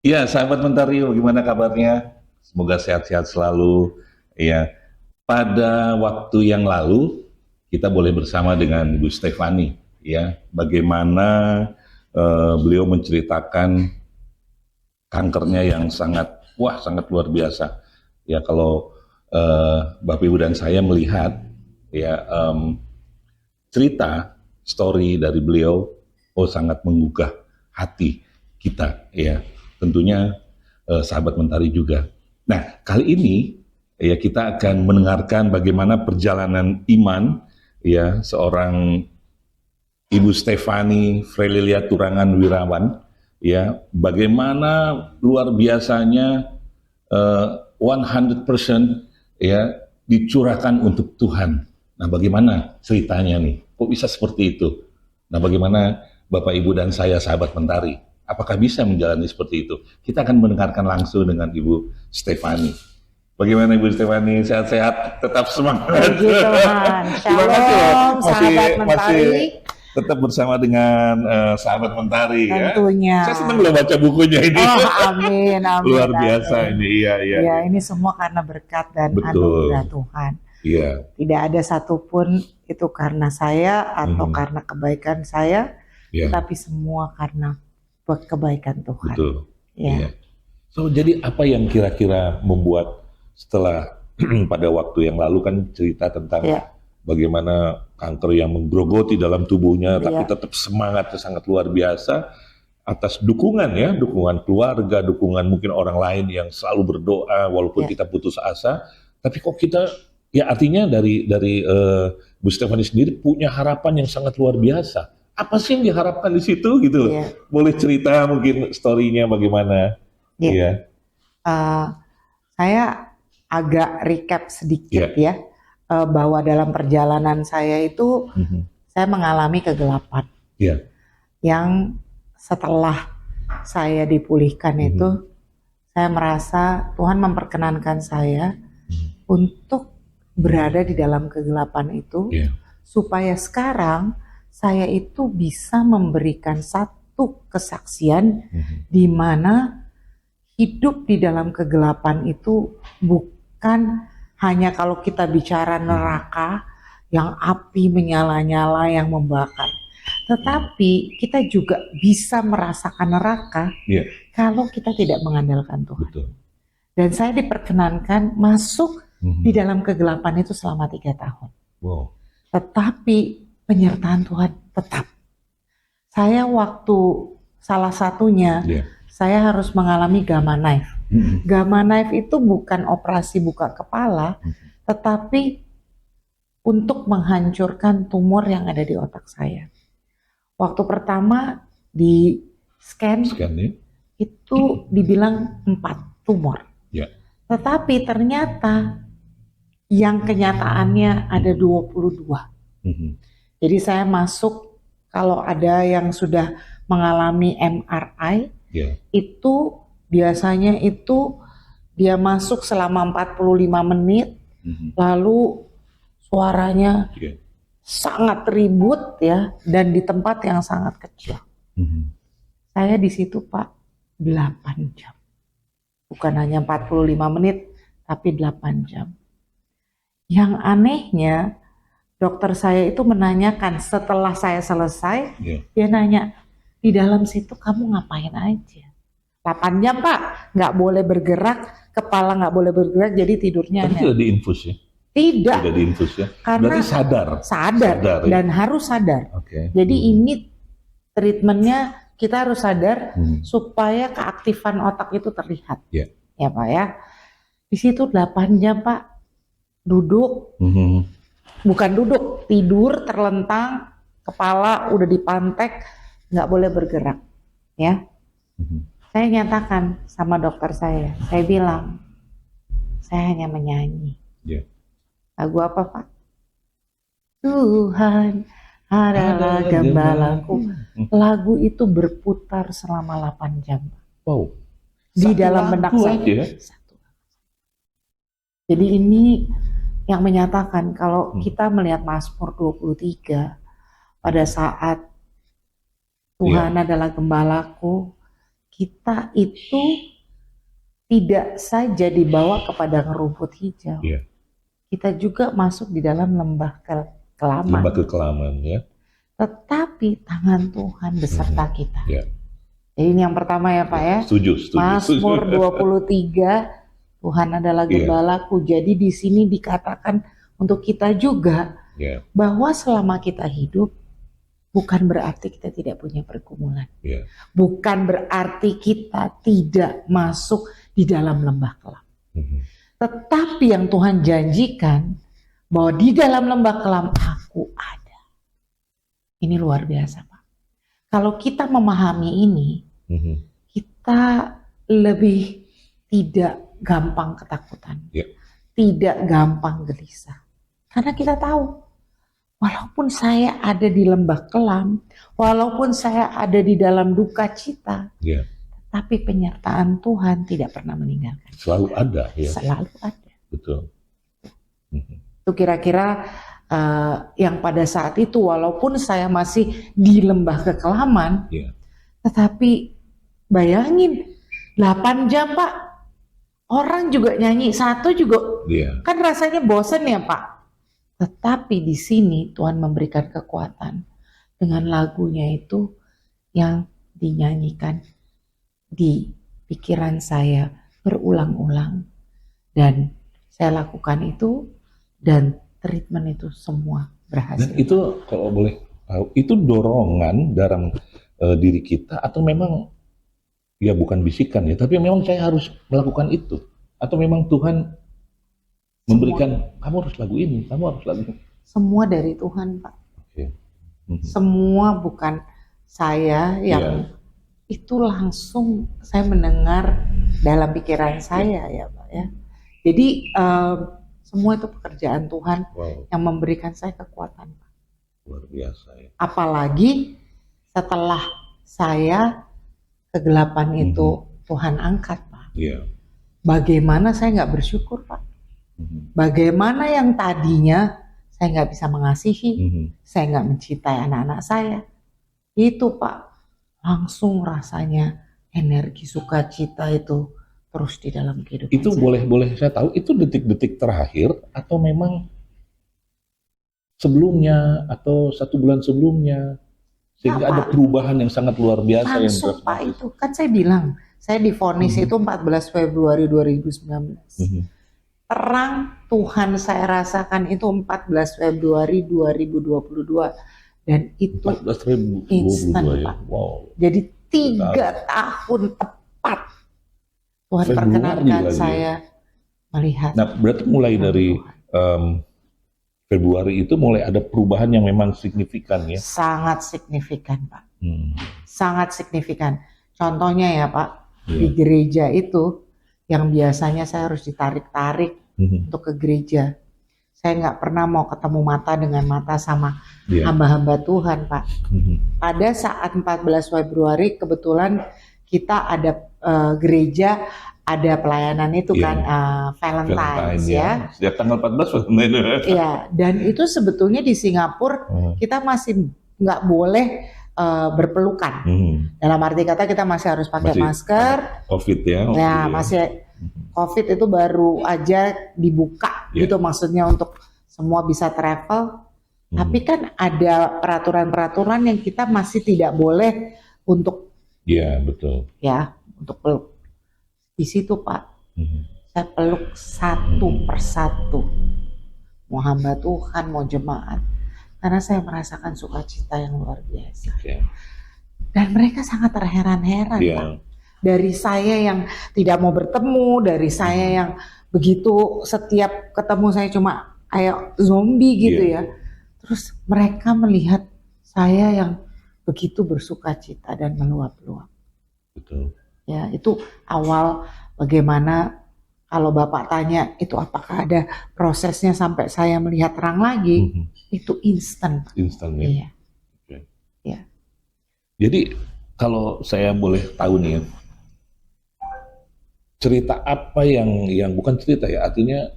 Iya, sahabat Mentario, gimana kabarnya? Semoga sehat-sehat selalu. Ya, pada waktu yang lalu kita boleh bersama dengan Ibu Stefani. Ya, bagaimana beliau menceritakan kankernya yang sangat luar biasa. Ya, kalau Bapak Ibu dan saya melihat ya cerita story dari beliau, oh sangat menggugah hati kita. Ya, tentunya sahabat Mentari juga. Nah, kali ini ya kita akan mendengarkan bagaimana perjalanan iman ya seorang Ibu Stefani Frelilia Turangan Wirawan ya, bagaimana luar biasanya 100% ya dicurahkan untuk Tuhan. Nah, bagaimana ceritanya nih? Kok bisa seperti itu? Nah, bagaimana Bapak Ibu dan saya sahabat Mentari? Apakah bisa menjalani seperti itu? Kita akan mendengarkan langsung dengan Ibu Stefani. Bagaimana Ibu Stefani? Sehat-sehat, tetap semangat. Puji Tuhan. Terima kasih loh. Shalom, Masih sahabat Mentari. tetap bersama dengan sahabat Mentari ya. Tentunya. Saya senang loh baca bukunya ini. Oh, amin, amin. Luar biasa amin. ini, iya. Ya, ini semua karena berkat dan Betul. anugerah Tuhan. Iya. Tidak ada satupun itu karena saya atau karena kebaikan saya, Iya. tapi semua karena kebaikan Tuhan. Betul. Ya. Iya. So, jadi apa yang kira-kira membuat setelah pada waktu yang lalu kan cerita tentang Ya. bagaimana kanker yang menggerogoti dalam tubuhnya, tapi Iya. tetap semangatnya sangat luar biasa atas dukungan ya, dukungan keluarga, dukungan mungkin orang lain yang selalu berdoa walaupun Ya. kita putus asa, tapi kok kita ya artinya dari Bu Stefani sendiri punya harapan yang sangat luar biasa. Apa sih yang diharapkan di situ gitu loh? Ya. Boleh cerita mungkin story-nya bagaimana? Ya. Iya. Saya agak recap sedikit ya, bahwa dalam perjalanan saya itu saya mengalami kegelapan. Iya. Yang setelah saya dipulihkan itu, saya merasa Tuhan memperkenankan saya untuk berada di dalam kegelapan itu, supaya sekarang saya itu bisa memberikan satu kesaksian di mana hidup di dalam kegelapan itu bukan hanya kalau kita bicara neraka yang api menyala-nyala yang membakar, tetapi kita juga bisa merasakan neraka kalau kita tidak mengandalkan Tuhan. Betul. Dan saya diperkenankan masuk di dalam kegelapan itu selama 3 tahun. Wow. Tetapi penyertaan Tuhan tetap. Saya waktu salah satunya saya harus mengalami gamma knife. Gamma knife itu bukan operasi buka kepala, tetapi untuk menghancurkan tumor yang ada di otak saya. Waktu pertama di scan ya? Itu dibilang 4 tumor. Tetapi ternyata yang kenyataannya ada 22. Jadi saya masuk, kalau ada yang sudah mengalami MRI, itu biasanya itu dia masuk selama 45 menit, lalu suaranya sangat ribut ya, dan di tempat yang sangat kecil. Saya di situ Pak 8 jam, bukan hanya 45 menit, tapi 8 jam. Yang anehnya dokter saya itu menanyakan setelah saya selesai, dia nanya, di dalam situ kamu ngapain aja? 8 jam Pak, nggak boleh bergerak, kepala nggak boleh bergerak, jadi tidurnya. Tapi tidak diinfus ya? Tidak. Tidak diinfus ya? Karena berarti sadar ya? Dan harus sadar. Jadi ini treatmentnya kita harus sadar supaya keaktifan otak itu terlihat. Ya Pak ya. Di situ 8 jam Pak, duduk, bukan duduk, tidur terlentang, kepala udah dipantek, nggak boleh bergerak, ya. Saya nyatakan sama dokter saya bilang, saya hanya menyanyi. Lagu apa Pak? Tuhan adalah gembalaku. Lagu itu berputar selama 8 jam. Wow. Di dalam benak saya. Jadi ini yang menyatakan kalau kita melihat Mazmur 23 pada saat Tuhan adalah gembalaku, kita itu tidak saja dibawa ke padang rumput hijau. Yeah. Kita juga masuk di dalam lembah kekelaman. Lembah kekelaman, ya. Tetapi tangan Tuhan beserta kita. Yeah. Jadi ini yang pertama ya Pak ya. Setuju. Mazmur 23, Tuhan adalah gembalaku. Jadi di sini dikatakan untuk kita juga bahwa selama kita hidup, bukan berarti kita tidak punya pergumulan. Bukan berarti kita tidak masuk di dalam lembah kelam. Tetapi yang Tuhan janjikan bahwa di dalam lembah kelam aku ada. Ini luar biasa Pak. Kalau kita memahami ini, kita lebih tidak gampang ketakutan, tidak gampang gelisah. Karena kita tahu, walaupun saya ada di lembah kelam, walaupun saya ada di dalam duka cita, tapi penyertaan Tuhan tidak pernah meninggalkan. Selalu ada, ya. Selalu ada. Betul. Itu kira-kira yang pada saat itu, walaupun saya masih di lembah kekelaman, tetapi bayangin 8 jam Pak, orang juga nyanyi satu juga, kan rasanya bosan ya Pak. Tetapi di sini Tuhan memberikan kekuatan dengan lagunya itu yang dinyanyikan di pikiran saya berulang-ulang, dan saya lakukan itu dan treatment itu semua berhasil. Dan itu kalau boleh tahu, itu dorongan dalam diri kita atau memang ya bukan bisikan ya, tapi memang saya harus melakukan itu, atau memang Tuhan memberikan kamu harus lagu ini, kamu harus lagu ini. Semua dari Tuhan Pak. Semua bukan saya yang itu langsung saya mendengar dalam pikiran saya ya Pak ya. Jadi semua itu pekerjaan Tuhan yang memberikan saya kekuatan Pak. Luar biasa ya. Apalagi setelah saya kegelapan itu Tuhan angkat Pak. Bagaimana saya nggak bersyukur Pak? Bagaimana yang tadinya saya nggak bisa mengasihi, saya nggak mencintai anak-anak saya, itu Pak langsung rasanya energi sukacita itu terus di dalam kehidupan itu saya. boleh saya tahu itu detik-detik terakhir atau memang sebelumnya atau 1 bulan sebelumnya sehingga ada perubahan yang sangat luar biasa langsung, yang Pak itu kan saya bilang saya divonis itu 14 Februari 2019. Terang Tuhan saya rasakan itu 14 Februari 2022 dan itu 14 instan ya. Pak. Jadi 3 tahun tepat Tuhan perkenankan saya melihat. Nah berarti mulai dari Februari itu mulai ada perubahan yang memang signifikan ya? Sangat signifikan Pak. Sangat signifikan. Contohnya ya Pak, di gereja itu yang biasanya saya harus ditarik-tarik untuk ke gereja. Saya nggak pernah mau ketemu mata dengan mata sama hamba-hamba Tuhan Pak. Pada saat 14 Februari kebetulan kita ada gereja, ada pelayanan itu kan Valentine's ya. Setiap tanggal 14 Valentine's. Iya, dan itu sebetulnya di Singapura kita masih nggak boleh berpelukan. Dalam arti kata kita masih harus pakai masker. COVID ya. Ya, masih COVID itu baru aja dibuka gitu maksudnya untuk semua bisa travel. Tapi kan ada peraturan-peraturan yang kita masih tidak boleh untuk betul. Ya, untuk peluk. Di situ Pak, saya peluk satu persatu. Mau hamba Tuhan, mau jemaat. Karena saya merasakan sukacita yang luar biasa. Dan mereka sangat terheran-heran Pak. Dari saya yang tidak mau bertemu, dari saya yang begitu setiap ketemu saya cuma kayak zombie gitu ya. Terus mereka melihat saya yang begitu bersukacita dan meluap-luap. Betul. Ya, itu awal bagaimana kalau Bapak tanya itu apakah ada prosesnya sampai saya melihat terang lagi, itu instan. Instan ya? Iya. Ya. Jadi kalau saya boleh tahu nih ya, cerita apa yang bukan cerita ya, artinya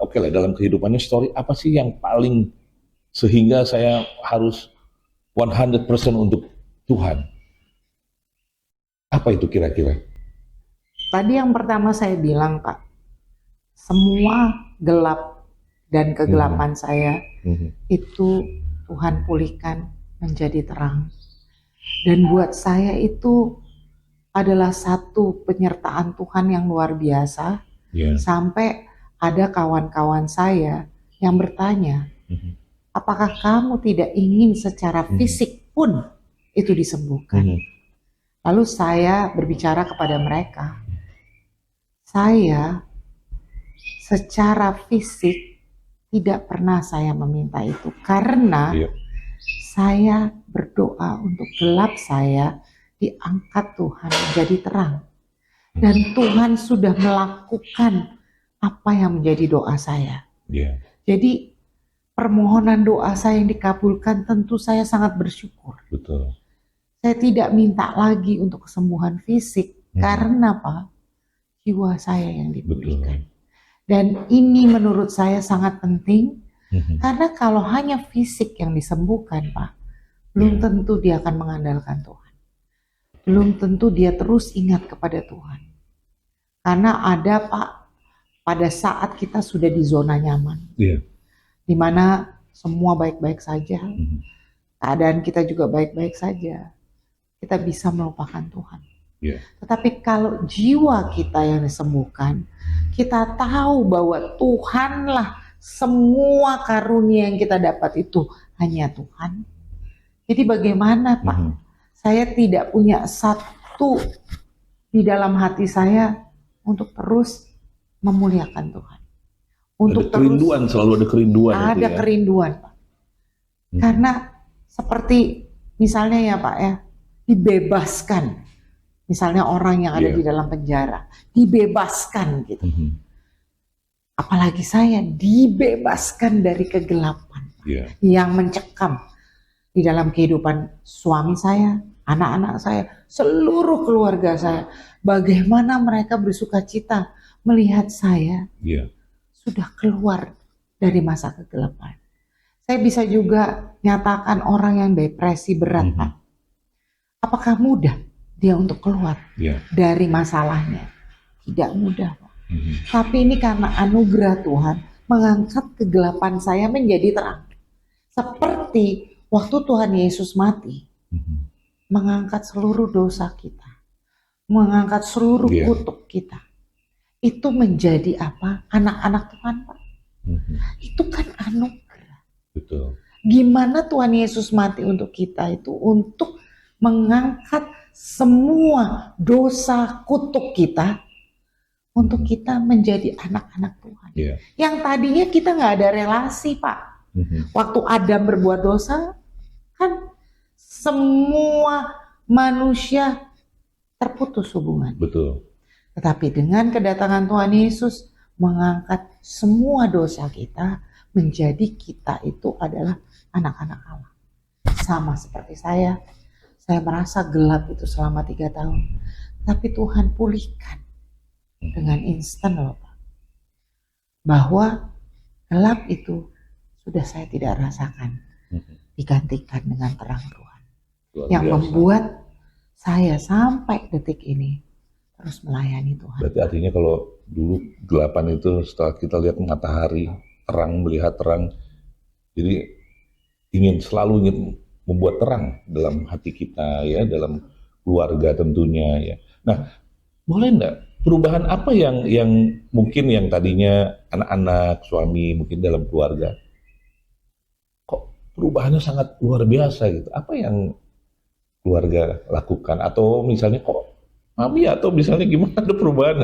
oke lah dalam kehidupannya story apa sih yang paling sehingga saya harus 100% untuk Tuhan? Apa Apa itu kira-kira? Tadi yang pertama saya bilang, Pak, semua gelap dan kegelapan saya itu Tuhan pulihkan menjadi terang. Dan buat saya itu adalah satu penyertaan Tuhan yang luar biasa. Sampai ada kawan-kawan saya yang bertanya, apakah kamu tidak ingin secara fisik pun itu disembuhkan? Lalu saya berbicara kepada mereka, saya secara fisik tidak pernah saya meminta itu, karena saya berdoa untuk gelap saya diangkat Tuhan menjadi terang. Dan Tuhan sudah melakukan apa yang menjadi doa saya. Jadi permohonan doa saya yang dikabulkan, tentu saya sangat bersyukur. Betul. Saya tidak minta lagi untuk kesembuhan fisik, karena Pak, jiwa saya yang dipulihkan. Dan ini menurut saya sangat penting, karena kalau hanya fisik yang disembuhkan, Pak, belum tentu dia akan mengandalkan Tuhan. Belum tentu dia terus ingat kepada Tuhan. Karena ada, Pak, pada saat kita sudah di zona nyaman, di mana semua baik-baik saja, keadaan kita juga baik-baik saja, kita bisa melupakan Tuhan. Tetapi kalau jiwa kita yang disembuhkan, kita tahu bahwa Tuhanlah semua karunia yang kita dapat itu hanya Tuhan. Jadi bagaimana, Pak? Saya tidak punya satu di dalam hati saya untuk terus memuliakan Tuhan. Untuk ada kerinduan, selalu ada kerinduan. Ada kerinduan, Pak. Karena seperti misalnya ya, Pak, ya, dibebaskan. Misalnya orang yang ada di dalam penjara, dibebaskan gitu. Apalagi saya dibebaskan dari kegelapan yang mencekam di dalam kehidupan suami saya, anak-anak saya, seluruh keluarga saya. Bagaimana mereka bersuka cita melihat saya sudah keluar dari masa kegelapan. Saya bisa juga nyatakan orang yang depresi berat, Pak. Apakah mudah dia untuk keluar dari masalahnya? Tidak mudah, Pak. Tapi ini karena anugerah Tuhan mengangkat kegelapan saya menjadi terang. Seperti waktu Tuhan Yesus mati, mengangkat seluruh dosa kita, mengangkat seluruh kutuk kita. Itu menjadi apa? Anak-anak Tuhan, Pak. Itu kan anugerah. Betul. Gimana Tuhan Yesus mati untuk kita itu? Untuk mengangkat semua dosa kutuk kita, untuk kita menjadi anak-anak Tuhan. Yang tadinya kita nggak ada relasi, Pak. Waktu Adam berbuat dosa, kan semua manusia terputus hubungan. Betul. Tetapi dengan kedatangan Tuhan Yesus mengangkat semua dosa kita, menjadi kita itu adalah anak-anak Allah. Sama seperti saya merasa gelap itu selama 3 tahun. Tapi Tuhan pulihkan dengan instan loh, Pak. Bahwa gelap itu sudah saya tidak rasakan. Digantikan dengan terang Tuhan. Yang membuat saya sampai detik ini terus melayani Tuhan. Berarti artinya kalau dulu gelapan itu setelah kita lihat matahari terang, melihat terang, jadi selalu ingin membuat terang dalam hati kita ya, dalam keluarga tentunya ya. Nah, boleh enggak perubahan apa yang mungkin yang tadinya anak-anak, suami, mungkin dalam keluarga, kok perubahannya sangat luar biasa gitu? Apa yang keluarga lakukan? Atau misalnya kok Mami atau misalnya gimana ada perubahan?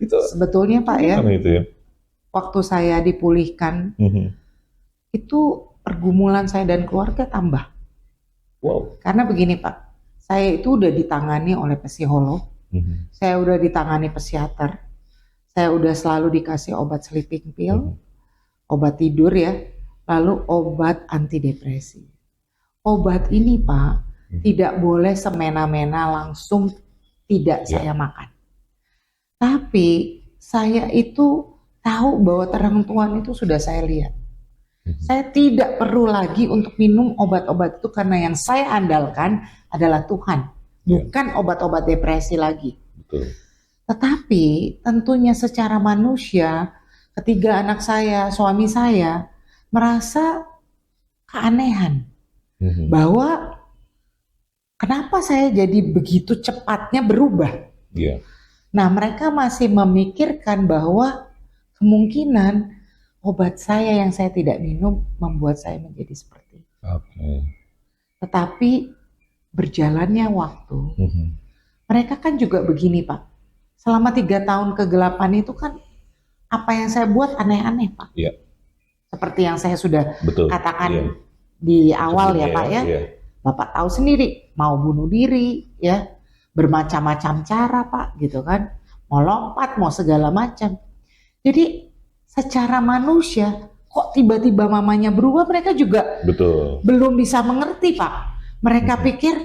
Itu sebetulnya Pak ya, itu ya, waktu saya dipulihkan, itu pergumulan saya dan keluarga tambah. Wow. Karena begini Pak, saya itu udah ditangani oleh psikolog, saya udah ditangani psikiater, saya udah selalu dikasih obat sleeping pill, obat tidur ya, lalu obat antidepresi. Obat ini Pak, tidak boleh semena-mena langsung tidak saya makan. Tapi saya itu tahu bahwa terang Tuhan itu sudah saya lihat. Saya tidak perlu lagi untuk minum obat-obat itu karena yang saya andalkan adalah Tuhan. bukan obat-obat depresi lagi. Betul. Tetapi tentunya secara manusia, ketiga anak saya, suami saya merasa keanehan bahwa kenapa saya jadi begitu cepatnya berubah. Yeah. Nah, mereka masih memikirkan bahwa kemungkinan obat saya yang saya tidak minum membuat saya menjadi seperti itu. Tetapi berjalannya waktu, mereka kan juga begini, Pak. Selama 3 tahun kegelapan itu kan apa yang saya buat aneh-aneh, Pak. Yeah. Seperti yang saya sudah katakan di awal ya, Pak ya. Yeah. Bapak tahu sendiri, mau bunuh diri ya, bermacam-macam cara, Pak, gitu kan. Mau lompat, mau segala macam. Jadi secara manusia kok tiba-tiba mamanya berubah, mereka juga belum bisa mengerti, Pak. Mereka pikir,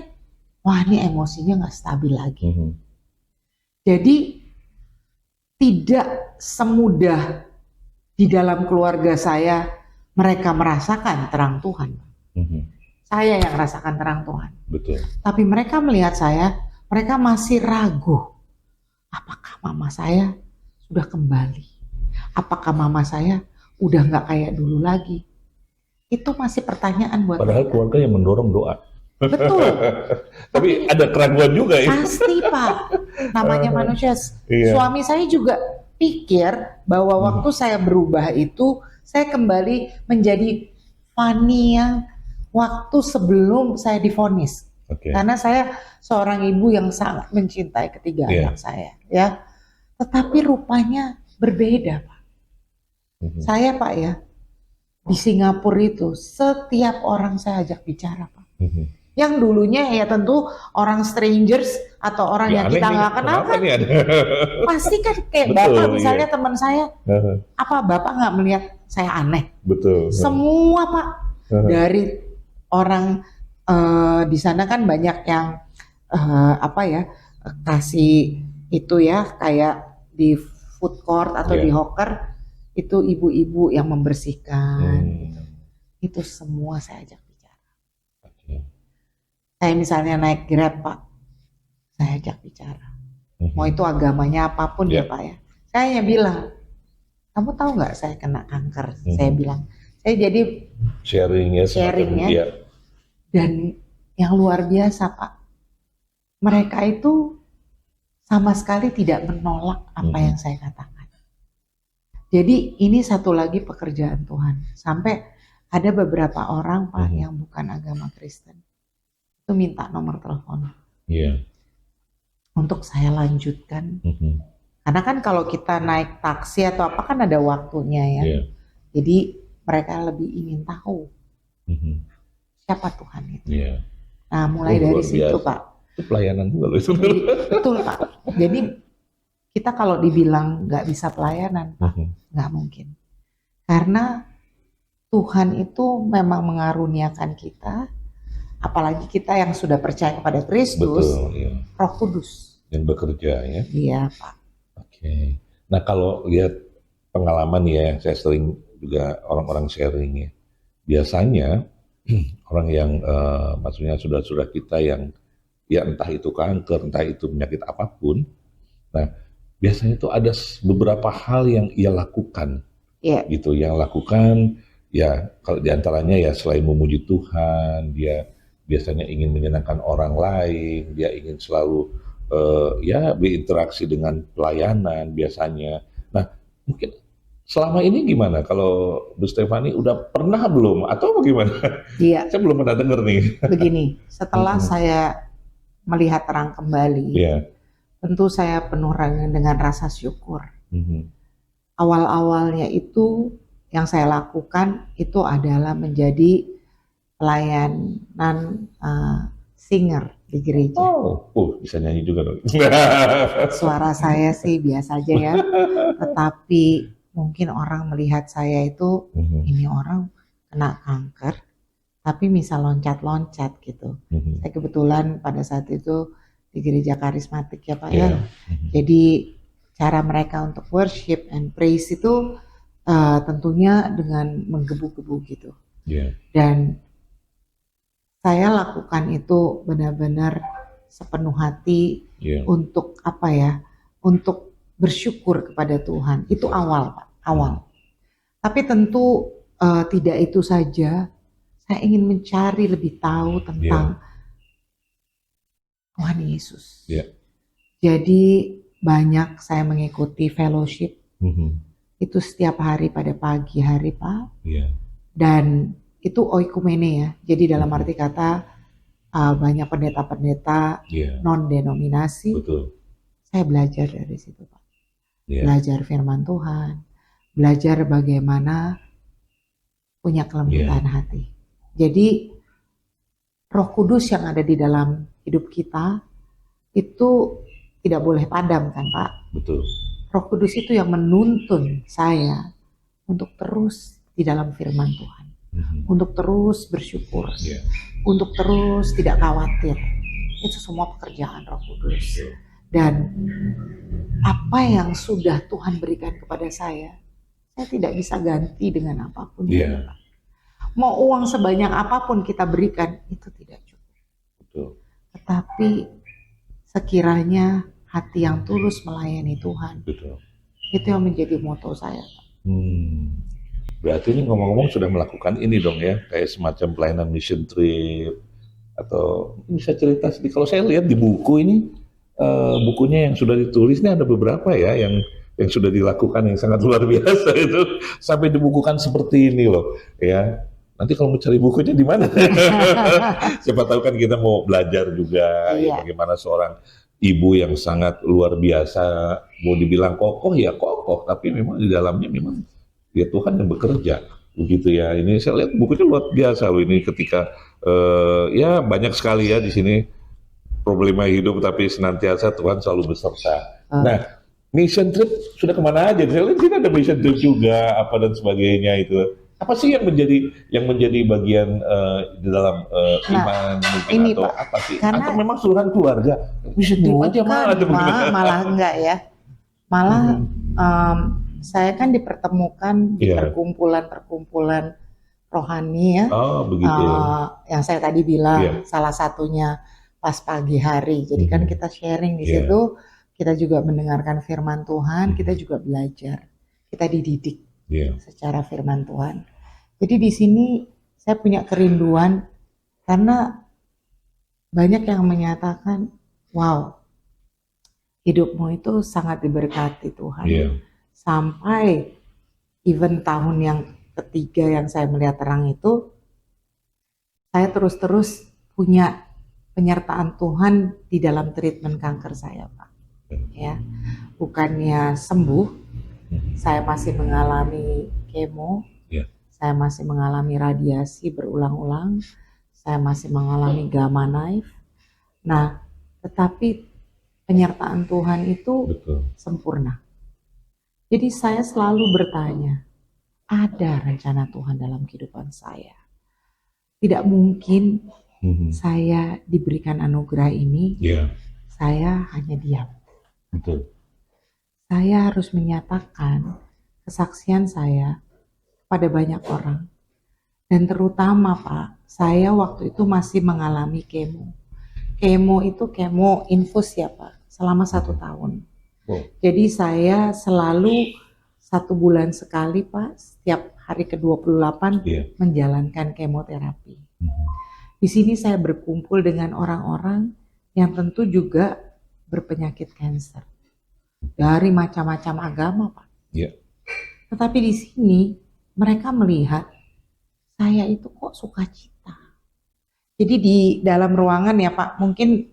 wah ini emosinya nggak stabil lagi. Jadi tidak semudah di dalam keluarga saya mereka merasakan terang Tuhan. Saya yang rasakan terang Tuhan. Betul. Tapi mereka melihat saya, mereka masih ragu. Apakah mama saya sudah kembali? Apakah mama saya udah nggak kayak dulu lagi? Itu masih pertanyaan buat Padahal mereka. Keluarga yang mendorong doa. Betul. Tapi ada keraguan juga ya. Pasti, Pak. Namanya manusia. Suami saya juga pikir bahwa waktu saya berubah itu, saya kembali menjadi Fani yang waktu sebelum saya divonis. Karena saya seorang ibu yang sangat mencintai ketiga anak saya, ya. Tetapi rupanya berbeda, Pak. Saya, Pak ya, di Singapura itu setiap orang saya ajak bicara, Pak. Yang dulunya ya tentu orang strangers atau orang yang kita nggak kenal kan, pasti kan kayak Bapak misalnya teman saya, apa Bapak nggak melihat saya aneh? Betul. Semua, Pak, dari orang di sana kan banyak yang kasih itu ya, kayak di food court atau di hawker itu ibu-ibu yang membersihkan. Itu semua saya ajak bicara. Saya misalnya naik Grab, Pak, saya ajak bicara. Mau itu agamanya apapun ya, Pak ya. Saya hanya bilang, kamu tahu nggak saya kena kanker? Saya bilang, saya jadi sharing ya. Dan yang luar biasa, Pak, mereka itu sama sekali tidak menolak apa yang saya katakan. Jadi ini satu lagi pekerjaan Tuhan. Sampai ada beberapa orang, Pak, yang bukan agama Kristen itu minta nomor telepon untuk saya lanjutkan. Karena kan kalau kita naik taksi atau apa kan ada waktunya ya. Jadi mereka lebih ingin tahu siapa Tuhan itu. Nah, mulai dari situ, Pak. Itu pelayanan juga loh itu. Betul, Pak. Jadi kita kalau dibilang nggak bisa pelayanan, Pak, nggak mungkin. Karena Tuhan itu memang mengaruniakan kita, apalagi kita yang sudah percaya kepada Kristus, Roh Kudus yang bekerja ya. Iya, Pak. Oke. Nah, kalau lihat pengalaman ya, saya sering juga orang-orang sharing ya. Biasanya orang yang maksudnya saudara-saudara kita yang ya entah itu kanker, entah itu penyakit apapun. Nah, biasanya itu ada beberapa hal yang ia lakukan. Gitu, yang lakukan ya kalau diantaranya ya selain memuji Tuhan, dia biasanya ingin menyenangkan orang lain, dia ingin selalu ya berinteraksi dengan pelayanan biasanya. Nah, mungkin selama ini gimana? Kalau Bu Stefani udah pernah belum atau bagaimana? Iya. Saya belum pernah dengar nih. Begini, setelah saya melihat terang kembali, tentu saya penuh dengan rasa syukur. Awal-awalnya itu yang saya lakukan itu adalah menjadi pelayanan singer di gereja. Bisa nyanyi juga dong. Suara saya sih biasa aja ya, tetapi mungkin orang melihat saya itu ini orang kena kanker, tapi bisa loncat-loncat gitu. Saya kebetulan pada saat itu di gereja karismatik ya, Pak ya. Jadi cara mereka untuk worship and praise itu tentunya dengan menggebu-gebu gitu. Dan saya lakukan itu benar-benar sepenuh hati Yeah. untuk apa ya? Untuk bersyukur kepada Tuhan. Itu awal, Pak, awal. Tapi tentu tidak itu saja. Saya ingin mencari lebih tahu tentang Tuhan Yesus. Yeah. Jadi banyak saya mengikuti fellowship. Itu setiap hari pada pagi hari, Pak. Yeah. Dan itu oikumene ya. Jadi dalam arti kata banyak pendeta-pendeta non-denominasi. Betul. Saya belajar dari situ, Pak. Yeah. Belajar firman Tuhan. Belajar bagaimana punya kelembutan hati. Jadi Roh Kudus yang ada di dalam hidup kita itu tidak boleh padam kan, Pak? Betul. Roh Kudus itu yang menuntun saya untuk terus di dalam firman Tuhan. Untuk terus bersyukur. Untuk terus tidak khawatir. Itu semua pekerjaan Roh Kudus. Dan apa yang sudah Tuhan berikan kepada saya tidak bisa ganti dengan apapun. Mau uang sebanyak apapun kita berikan, itu tidak cukup. Betul. Tetapi sekiranya hati yang tulus melayani Tuhan, betul, itu yang menjadi moto saya. Berarti ini ngomong-ngomong sudah melakukan ini dong ya, kayak semacam pelayanan mission trip, atau bisa cerita sedikit. Kalau saya lihat di buku ini, bukunya yang sudah ditulis ini ada beberapa ya yang sudah dilakukan yang sangat luar biasa itu, sampai dibukukan seperti ini loh ya. Nanti kalau mau cari bukunya di mana? Siapa tahu kan kita mau belajar juga ya, bagaimana seorang ibu yang sangat luar biasa, mau dibilang kokoh ya kokoh, tapi memang di dalamnya memang ya Tuhan yang bekerja begitu ya. Ini saya lihat bukunya luar biasa loh ini, ketika ya banyak sekali ya di sini problema hidup, tapi senantiasa Tuhan selalu beserta. Nah, mission trip sudah kemana aja? Saya lihat sini ada mission trip juga apa dan sebagainya itu. Apa sih yang menjadi bagian di dalam iman mungkin, ini, atau Pak, apa sih? Atau memang seluruhan keluarga? Mission trip aja malah enggak ya. Malah saya kan dipertemukan di perkumpulan-perkumpulan rohani ya. Oh, begitu. Yang saya tadi bilang salah satunya pas pagi hari. Jadi kan kita sharing di situ, kita juga mendengarkan firman Tuhan, kita juga belajar, kita dididik secara firman Tuhan. Jadi di sini saya punya kerinduan karena banyak yang menyatakan, wow, hidupmu itu sangat diberkati Tuhan. Sampai even tahun yang ketiga yang saya melihat terang itu, saya terus-terus punya penyertaan Tuhan di dalam treatment kanker saya, Pak. Ya, bukannya sembuh, saya masih mengalami kemo, saya masih mengalami radiasi berulang-ulang, saya masih mengalami gamma knife. Nah, tetapi penyertaan Tuhan itu sempurna. Jadi saya selalu bertanya, ada rencana Tuhan dalam kehidupan saya. Tidak mungkin saya diberikan anugerah ini, saya hanya diam. Saya harus menyatakan kesaksian saya pada banyak orang. Dan terutama Pak, saya waktu itu masih mengalami kemo. Kemo itu kemo infus ya Pak, selama 1 tahun. Jadi saya selalu 1 bulan sekali Pak, setiap hari ke-28 menjalankan kemoterapi. Di sini saya berkumpul dengan orang-orang yang tentu juga berpenyakit kanker. Dari macam-macam agama Pak. Tetapi di sini mereka melihat saya itu kok sukacita. Jadi di dalam ruangan ya Pak, mungkin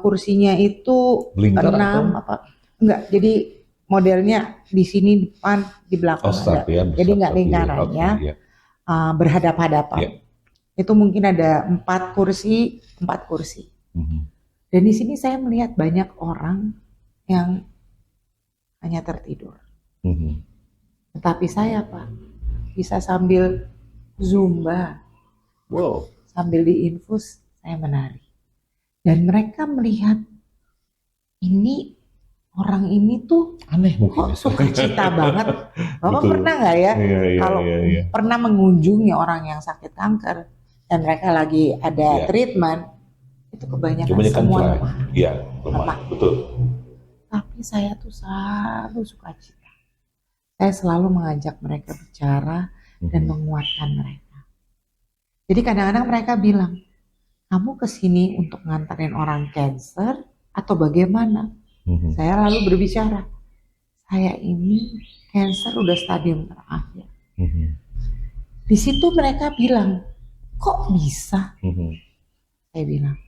kursinya itu 6 apa? Enggak, jadi modelnya di sini depan, di belakang ada. Jadi enggak lingkarannya, berhadap-hadapan. Itu mungkin ada 4 kursi. Dan di sini saya melihat banyak orang yang hanya tertidur. Tetapi saya Pak, bisa sambil zumba, sambil diinfus, saya menari. Dan mereka melihat, ini orang ini tuh aneh kok mungkin. sukacita banget. Bapak pernah nggak ya, kalau pernah mengunjungi orang yang sakit kanker, dan mereka lagi ada treatment, itu itu kebanyakan Kebanyakan semua dry. lemah. Iya, lemah. Betul. Tapi saya tuh selalu sukacita. Saya selalu mengajak mereka bicara dan menguatkan mereka. Jadi kadang-kadang mereka bilang, kamu kesini untuk nganterin orang cancer atau bagaimana? Saya lalu berbicara, saya ini cancer udah stadium terakhir. Di situ mereka bilang, kok bisa? Saya bilang,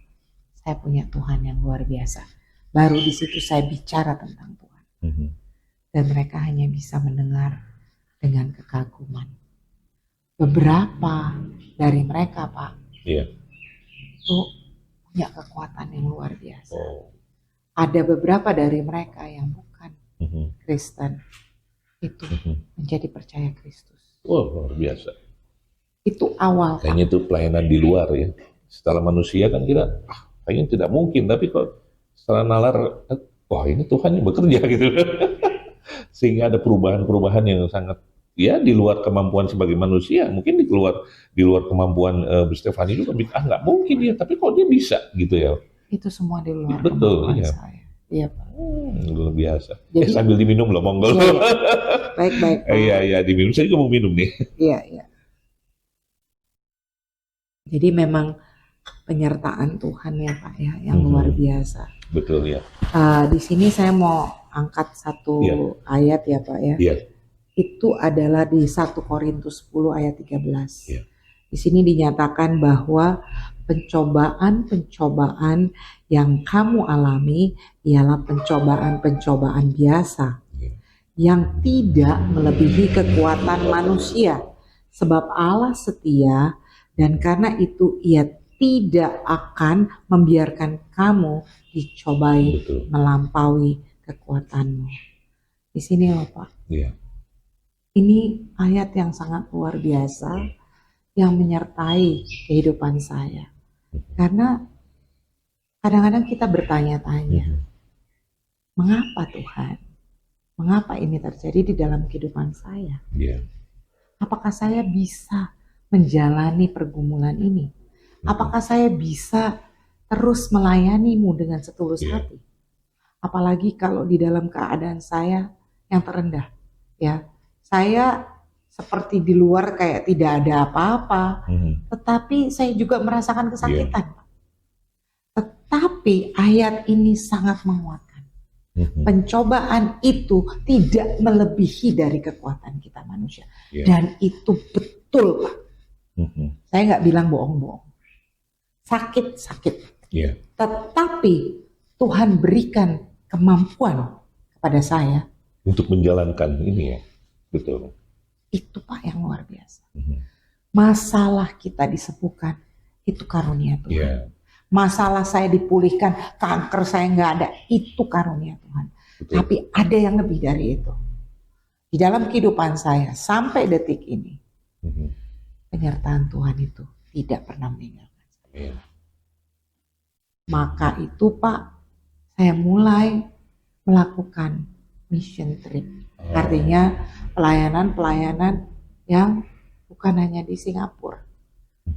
saya punya Tuhan yang luar biasa. Baru di situ saya bicara tentang Tuhan. Dan mereka hanya bisa mendengar dengan kekaguman. Beberapa dari mereka, Pak, itu punya kekuatan yang luar biasa. Ada beberapa dari mereka yang bukan Kristen, itu menjadi percaya Kristus. Luar biasa. Itu awal. Kayaknya itu pelayanan di luar ya. Setelah manusia kan kita, kayaknya tidak mungkin. Tapi kok setelah nalar, wah ini Tuhan yang bekerja gitu. Sehingga ada perubahan-perubahan yang sangat, ya di luar kemampuan sebagai manusia. Mungkin di luar kemampuan Bu Stefani juga, nggak mungkin ya. Tapi kok dia bisa gitu ya. Itu semua di luar kemampuan saya. Iya, Pak. Luar biasa. Jadi, sambil diminum loh, monggo. Iya. Baik. Iya, diminum. Saya juga mau minum nih. Iya. Jadi memang penyertaan Tuhan ya Pak ya, yang luar biasa. Betul ya. Di sini saya mau angkat satu ayat ya Pak ya. Iya. Itu adalah di 1 Korintus 10 ayat 13. Iya. Di sini dinyatakan bahwa pencobaan-pencobaan yang kamu alami ialah pencobaan-pencobaan biasa yang tidak melebihi kekuatan manusia. Sebab Allah setia dan karena itu Ia tidak akan membiarkan kamu dicobai melampaui kekuatanmu. Di sini loh Pak. Iya. Ini ayat yang sangat luar biasa yang menyertai kehidupan saya. Karena kadang-kadang kita bertanya-tanya, mengapa Tuhan? Mengapa ini terjadi di dalam kehidupan saya? Yeah. Apakah saya bisa menjalani pergumulan ini? Apakah saya bisa terus melayanimu dengan setulus hati? Apalagi kalau di dalam keadaan saya yang terendah, ya, saya seperti di luar kayak tidak ada apa-apa, tetapi saya juga merasakan kesakitan. Tetapi ayat ini sangat menguatkan. Pencobaan itu tidak melebihi dari kekuatan kita manusia, dan itu betul Pak. Saya nggak bilang bohong-bohong. Sakit. Tetapi Tuhan berikan kemampuan kepada saya untuk menjalankan ini ya, betul. Itu Pak yang luar biasa. Masalah kita disembuhkan, itu karunia Tuhan. Masalah saya dipulihkan, kanker saya nggak ada, itu karunia Tuhan. Betul. Tapi ada yang lebih dari itu. Di dalam kehidupan saya sampai detik ini, penyertaan Tuhan itu tidak pernah meninggalkan saya. Maka itu Pak, saya mulai melakukan mission trip. Artinya pelayanan yang bukan hanya di Singapura,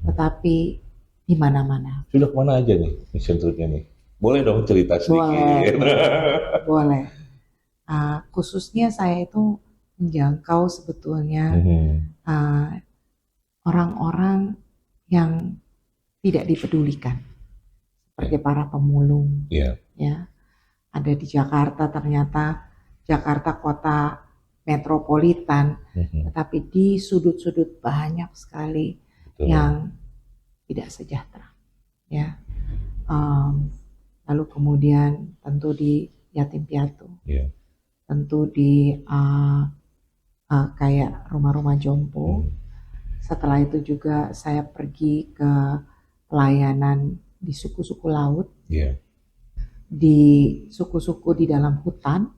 tetapi di mana-mana. Sudah kemana aja nih mission tripnya nih? Boleh dong cerita sedikit. Boleh. Khususnya saya itu menjangkau sebetulnya orang-orang yang tidak dipedulikan, seperti para pemulung. Ya, ada di Jakarta, ternyata Jakarta kota metropolitan, tetapi di sudut-sudut banyak sekali yang tidak sejahtera, ya. Lalu kemudian tentu di yatim piatu, tentu di kayak rumah-rumah jompo. Setelah itu juga saya pergi ke pelayanan di suku-suku laut, di suku-suku di dalam hutan.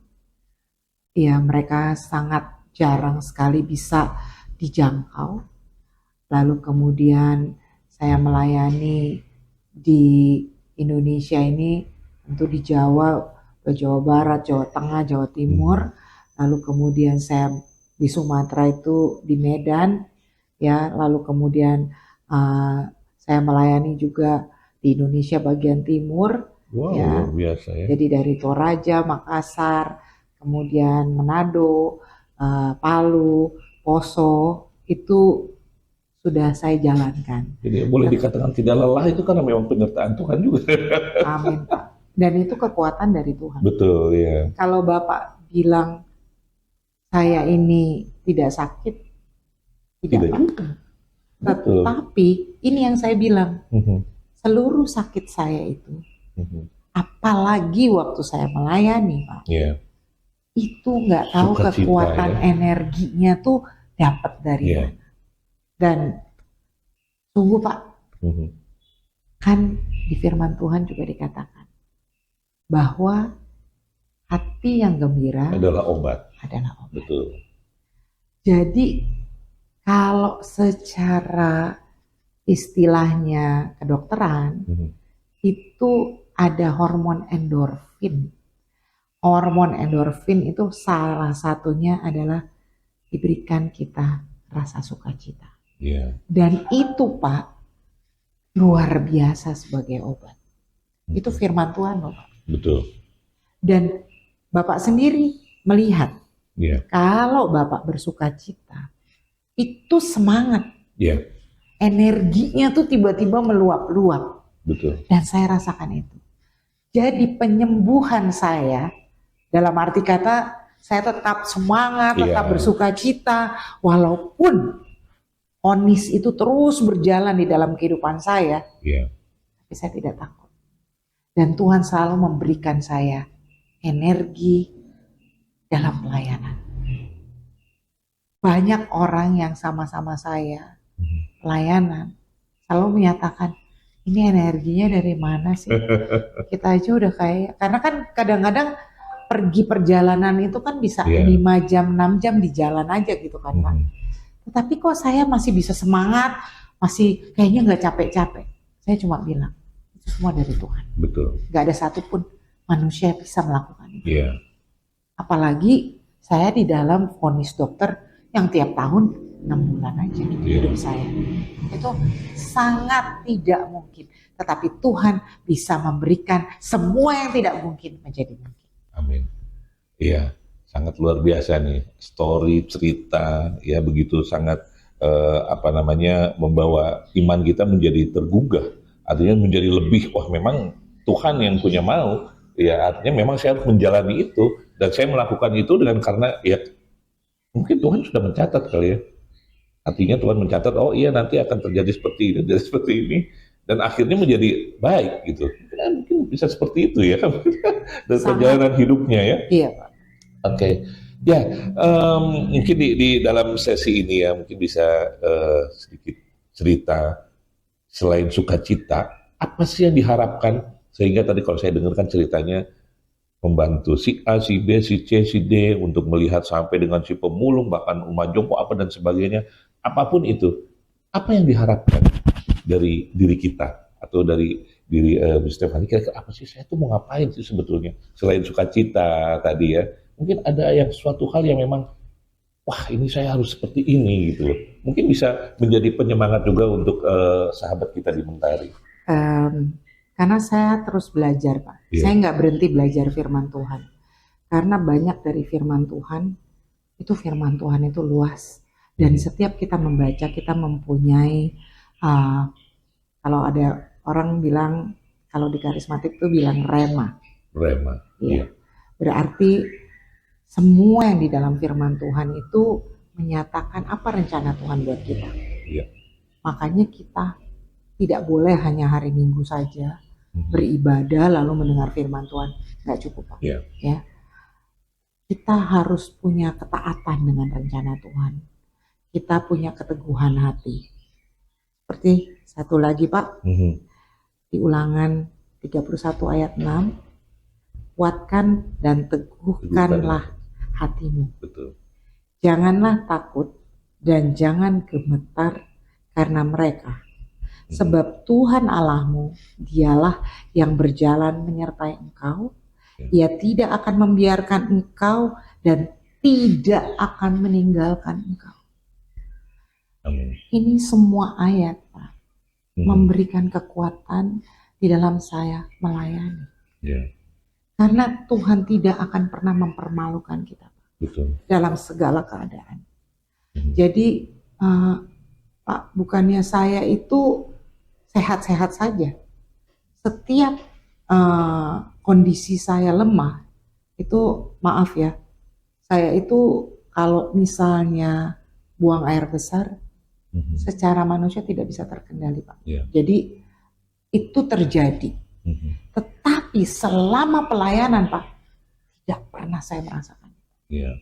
Ya, mereka sangat jarang sekali bisa dijangkau. Lalu kemudian saya melayani di Indonesia ini, tentu di Jawa Barat, Jawa Tengah, Jawa Timur. Lalu kemudian saya di Sumatera itu di Medan, ya. Lalu kemudian saya melayani juga di Indonesia bagian timur. Wow, Ya. luar biasa ya. Jadi dari Toraja, Makassar, kemudian Manado, Palu, Poso, itu sudah saya jalankan. Jadi boleh dikatakan tidak lelah itu karena memang penyertaan Tuhan juga. Amin, Pak. Dan itu kekuatan dari Tuhan. Betul ya. Kalau Bapak bilang saya ini tidak sakit, tidak juga. Tetapi ini yang saya bilang, seluruh sakit saya itu, apalagi waktu saya melayani, Pak, itu nggak tahu kekuatan energinya tuh dapat dari mana. Dan tunggu Pak, kan di firman Tuhan juga dikatakan bahwa hati yang gembira adalah obat. Betul. Jadi kalau secara istilahnya kedokteran, itu ada hormon endorfin. Hormon endorfin itu salah satunya adalah diberikan kita rasa sukacita. Dan itu Pak, luar biasa sebagai obat. Itu firman Tuhan loh Pak. Betul. Dan Bapak sendiri melihat, kalau Bapak bersukacita, itu semangat. Energinya tuh tiba-tiba meluap-luap. Betul. Dan saya rasakan itu. Jadi penyembuhan saya, dalam arti kata, saya tetap semangat, tetap bersukacita, walaupun vonis itu terus berjalan di dalam kehidupan saya, tapi saya tidak takut. Dan Tuhan selalu memberikan saya energi dalam pelayanan. Banyak orang yang sama-sama saya pelayanan selalu menyatakan, ini energinya dari mana sih? Kita aja udah kayak, karena kan kadang-kadang pergi perjalanan itu kan bisa 5 jam, 6 jam di jalan aja gitu kan Pak. Tetapi kok saya masih bisa semangat, masih kayaknya nggak capek-capek. Saya cuma bilang, itu semua dari Tuhan. Betul. Gak ada satupun manusia yang bisa melakukan itu. Apalagi saya di dalam vonis dokter yang tiap tahun 6 bulan aja hidup saya. Itu sangat tidak mungkin. Tetapi Tuhan bisa memberikan semua yang tidak mungkin menjadi mungkin. Amin. Iya, sangat luar biasa nih. Story, cerita, ya begitu sangat membawa iman kita menjadi tergugah. Artinya menjadi lebih, wah memang Tuhan yang punya mau. Ya artinya memang saya harus menjalani itu. Dan saya melakukan itu dengan karena ya mungkin Tuhan sudah mencatat kali ya. Artinya Tuhan mencatat, oh iya nanti akan terjadi seperti ini, terjadi seperti ini. Dan akhirnya menjadi baik gitu. Mungkin bisa seperti itu ya. Dan perjalanan hidupnya ya. Iya Pak. Oke. Ya, mungkin di dalam sesi ini ya mungkin bisa sedikit cerita selain sukacita, apa sih yang diharapkan sehingga tadi kalau saya dengarkan ceritanya membantu si A, si B, si C, si D untuk melihat sampai dengan si pemulung bahkan umat jompo apa dan sebagainya, apapun itu, apa yang diharapkan dari diri kita atau dari diri Stefani, kira-kira apa sih saya tuh mau ngapain sih sebetulnya selain sukacita tadi ya? Mungkin ada yang suatu hal yang memang, wah ini saya harus seperti ini gitu. Mungkin bisa menjadi penyemangat juga untuk sahabat kita di Mentari. Karena saya terus belajar Pak. Saya nggak berhenti belajar firman Tuhan. Karena banyak dari firman Tuhan itu luas. Dan setiap kita membaca, kita mempunyai, kalau ada orang bilang, kalau di karismatik itu bilang rema. Iya. Berarti semua yang di dalam firman Tuhan itu menyatakan apa rencana Tuhan buat kita. Makanya kita tidak boleh hanya hari Minggu saja beribadah lalu mendengar firman Tuhan. Nggak cukup Pak. Ya. Kita harus punya ketaatan dengan rencana Tuhan. Kita punya keteguhan hati. Seperti satu lagi Pak, di Ulangan 31 ayat 6, kuatkan dan teguhkanlah hatimu. Betul. Janganlah takut dan jangan gemetar karena mereka. Sebab Tuhan Allahmu, dialah yang berjalan menyertai engkau. Ia tidak akan membiarkan engkau dan tidak akan meninggalkan engkau. Amin. Ini semua ayat Pak, memberikan kekuatan di dalam saya melayani. Ya. Karena Tuhan tidak akan pernah mempermalukan kita, Pak. Betul. Dalam segala keadaan. Jadi Pak, bukannya saya itu sehat-sehat saja. Setiap kondisi saya lemah, itu maaf ya, saya itu kalau misalnya buang air besar, secara manusia tidak bisa terkendali, Pak. Yeah. Jadi itu terjadi. Tetapi selama pelayanan, Pak, tidak pernah saya merasakan. Yeah.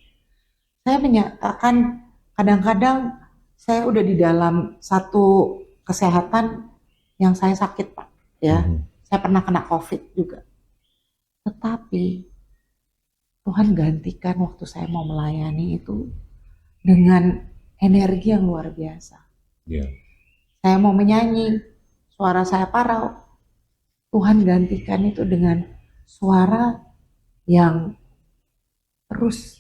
Saya menyatakan kadang-kadang saya udah di dalam satu kesehatan yang saya sakit, Pak. Ya, saya pernah kena COVID juga. Tetapi Tuhan gantikan waktu saya mau melayani itu dengan energi yang luar biasa. Yeah. Saya mau menyanyi, suara saya parau. Tuhan gantikan itu dengan suara yang terus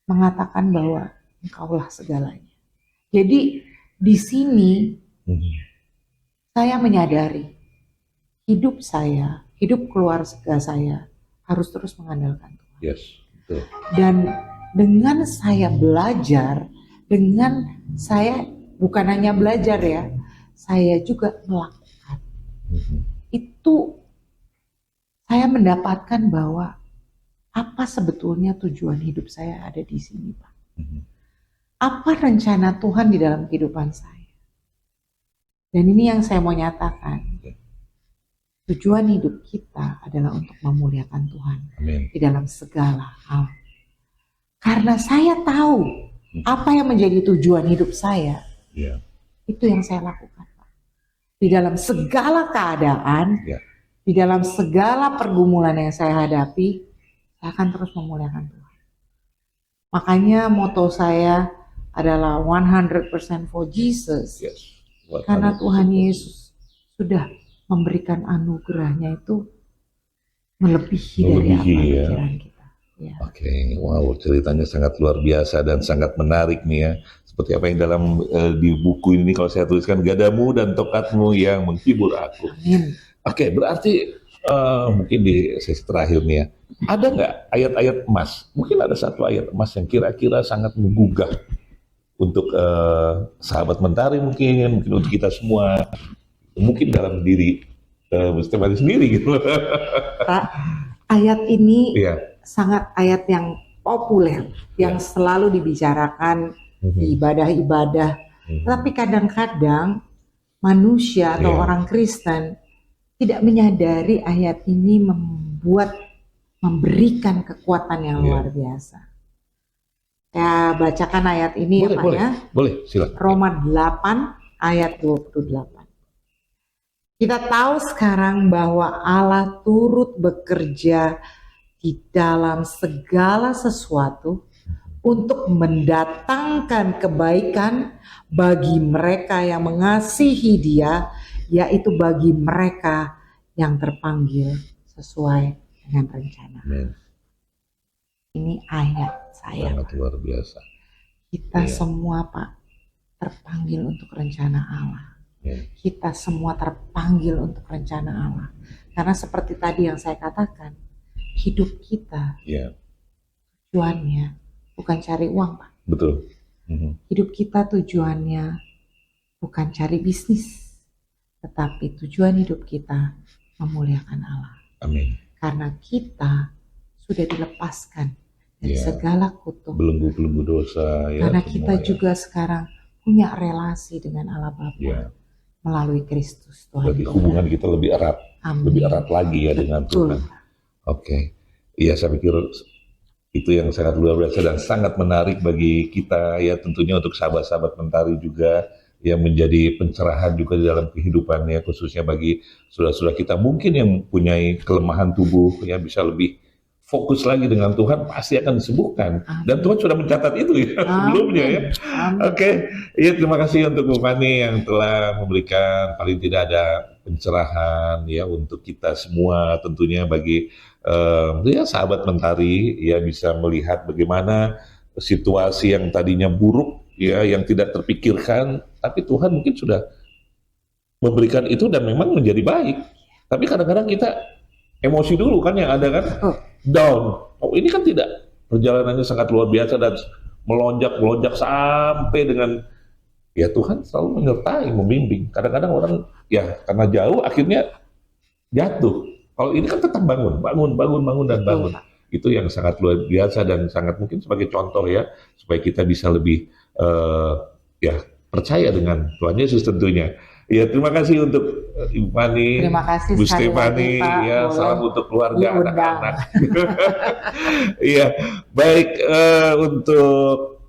mengatakan bahwa Engkaulah segalanya. Jadi di sini saya menyadari hidup saya, hidup keluarga saya harus terus mengandalkan Tuhan. Yes, betul. Dan dengan saya belajar, dengan saya bukan hanya belajar ya, saya juga melakukan. Itu saya mendapatkan bahwa apa sebetulnya tujuan hidup saya ada di sini, Pak. Apa rencana Tuhan di dalam kehidupan saya. Dan ini yang saya mau nyatakan. Tujuan hidup kita adalah untuk memuliakan Tuhan. Amin. Di dalam segala hal. Karena saya tahu apa yang menjadi tujuan hidup saya. Yeah. Itu yang saya lakukan, Pak. Di dalam segala keadaan, di dalam segala pergumulan yang saya hadapi, saya akan terus memuliakan Tuhan. Makanya moto saya adalah 100% for Jesus. Yes. Karena Tuhan Yesus sudah memberikan anugerahnya itu melebihi dari apa pikiran kita. Ya. Oke, wow, ceritanya sangat luar biasa dan sangat menarik nih ya. Seperti apa yang dalam di buku ini kalau saya tuliskan, gadamu dan tokatmu yang menghibur aku. Amin. Oke, berarti mungkin di sesi terakhir nih ya, ada nggak ayat-ayat emas? Mungkin ada satu ayat emas yang kira-kira sangat menggugah untuk sahabat mentari mungkin untuk kita semua, mungkin dalam diri Mustafari sendiri gitu. Pak, ayat ini sangat ayat yang populer, yang selalu dibicarakan di ibadah-ibadah. Tapi kadang-kadang manusia atau orang Kristen tidak menyadari ayat ini memberikan kekuatan yang luar biasa. Ya, bacakan ayat ini ya Pak ya. Boleh, silakan. Roma 8 ayat 28. Kita tahu sekarang bahwa Allah turut bekerja di dalam segala sesuatu untuk mendatangkan kebaikan bagi mereka yang mengasihi Dia, yaitu bagi mereka yang terpanggil sesuai dengan rencana. Amen. Ini ayat saya. Sangat luar biasa. Kita semua Pak terpanggil untuk rencana Allah. Kita semua terpanggil untuk rencana Allah. Karena seperti tadi yang saya katakan, hidup kita tujuannya bukan cari uang, Pak. Betul. Hidup kita tujuannya bukan cari bisnis, tetapi tujuan hidup kita memuliakan Allah. Amin. Karena kita sudah dilepaskan dari segala kutuk, belenggu-belenggu dosa. Karena kita juga sekarang punya relasi dengan Allah Bapa melalui Kristus Tuhan. Jadi hubungan kita lebih erat, lebih erat lagi ya dengan Tuhan. Oke. Iya, saya pikir itu yang sangat luar biasa dan sangat menarik bagi kita ya, tentunya untuk sahabat-sahabat mentari juga yang menjadi pencerahan juga di dalam kehidupannya, khususnya bagi saudara-saudara kita mungkin yang punya kelemahan tubuh ya, bisa lebih fokus lagi dengan Tuhan, pasti akan disembuhkan. Dan Tuhan sudah mencatat itu ya sebelumnya ya. Oke, ya terima kasih untuk Bu Fani yang telah memberikan paling tidak ada pencerahan ya untuk kita semua, tentunya bagi ya sahabat mentari ya, bisa melihat bagaimana situasi yang tadinya buruk ya, yang tidak terpikirkan, tapi Tuhan mungkin sudah memberikan itu dan memang menjadi baik. Tapi kadang-kadang kita emosi dulu kan yang ada kan, down. Oh ini kan tidak, perjalanannya sangat luar biasa dan melonjak sampai dengan, ya Tuhan selalu menyertai, membimbing. Kadang-kadang orang ya karena jauh akhirnya jatuh. Kalau ini kan tetap bangun dan bangun. Itu yang sangat luar biasa dan sangat mungkin sebagai contoh ya, supaya kita bisa lebih ya percaya dengan Tuhan Yesus tentunya. Ya terima kasih untuk Ibu Fani, Terima kasih Bu sekali Stefani, lagi, Pak. ya salam untuk keluarga Diundang. anak-anak. Iya baik, untuk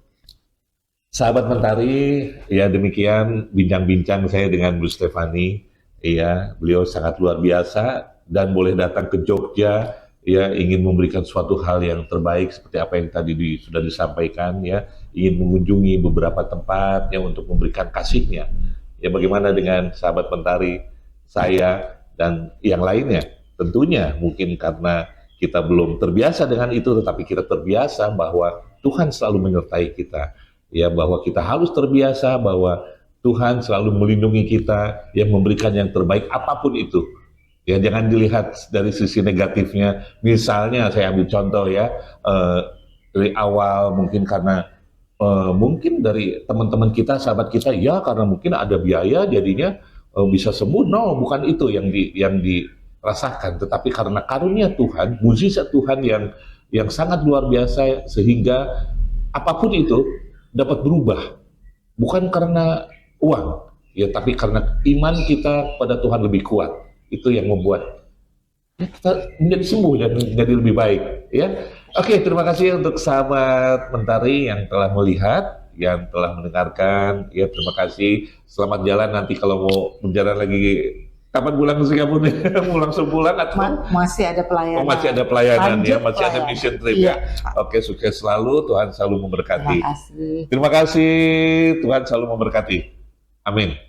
sahabat Mentari, ya demikian bincang-bincang saya dengan Bu Stefani. Iya, beliau sangat luar biasa dan boleh datang ke Jogja, ya ingin memberikan suatu hal yang terbaik seperti apa yang tadi sudah disampaikan, ya ingin mengunjungi beberapa tempat ya untuk memberikan kasihnya. Ya bagaimana dengan sahabat Mentari, saya dan yang lainnya? Tentunya mungkin karena kita belum terbiasa dengan itu, tetapi kita terbiasa bahwa Tuhan selalu menyertai kita. Ya bahwa kita harus terbiasa bahwa Tuhan selalu melindungi kita, yang memberikan yang terbaik apapun itu. Ya jangan dilihat dari sisi negatifnya. Misalnya saya ambil contoh ya, dari awal mungkin karena mungkin dari teman-teman kita, sahabat kita, ya karena mungkin ada biaya jadinya bisa sembuh. No, bukan itu yang dirasakan, tetapi karena karunia Tuhan, mukjizat Tuhan yang sangat luar biasa, sehingga apapun itu dapat berubah. Bukan karena uang, ya tapi karena iman kita pada Tuhan lebih kuat. Itu yang membuat ya, kita menjadi sembuh dan menjadi lebih baik. Ya, oke, terima kasih untuk sahabat Mentari yang telah melihat, yang telah mendengarkan. Ya, terima kasih. Selamat jalan nanti kalau mau berjalan lagi. Kapan pulang ke Singapura? Langsung pulang atau masih ada pelayanan? Oh, masih ada pelayanan. Lanjut ya, masih pelayanan. ada mission trip Iya. ya. Oke, sukses selalu. Tuhan selalu memberkati. Terima kasih. Terima kasih. Tuhan selalu memberkati. Amin.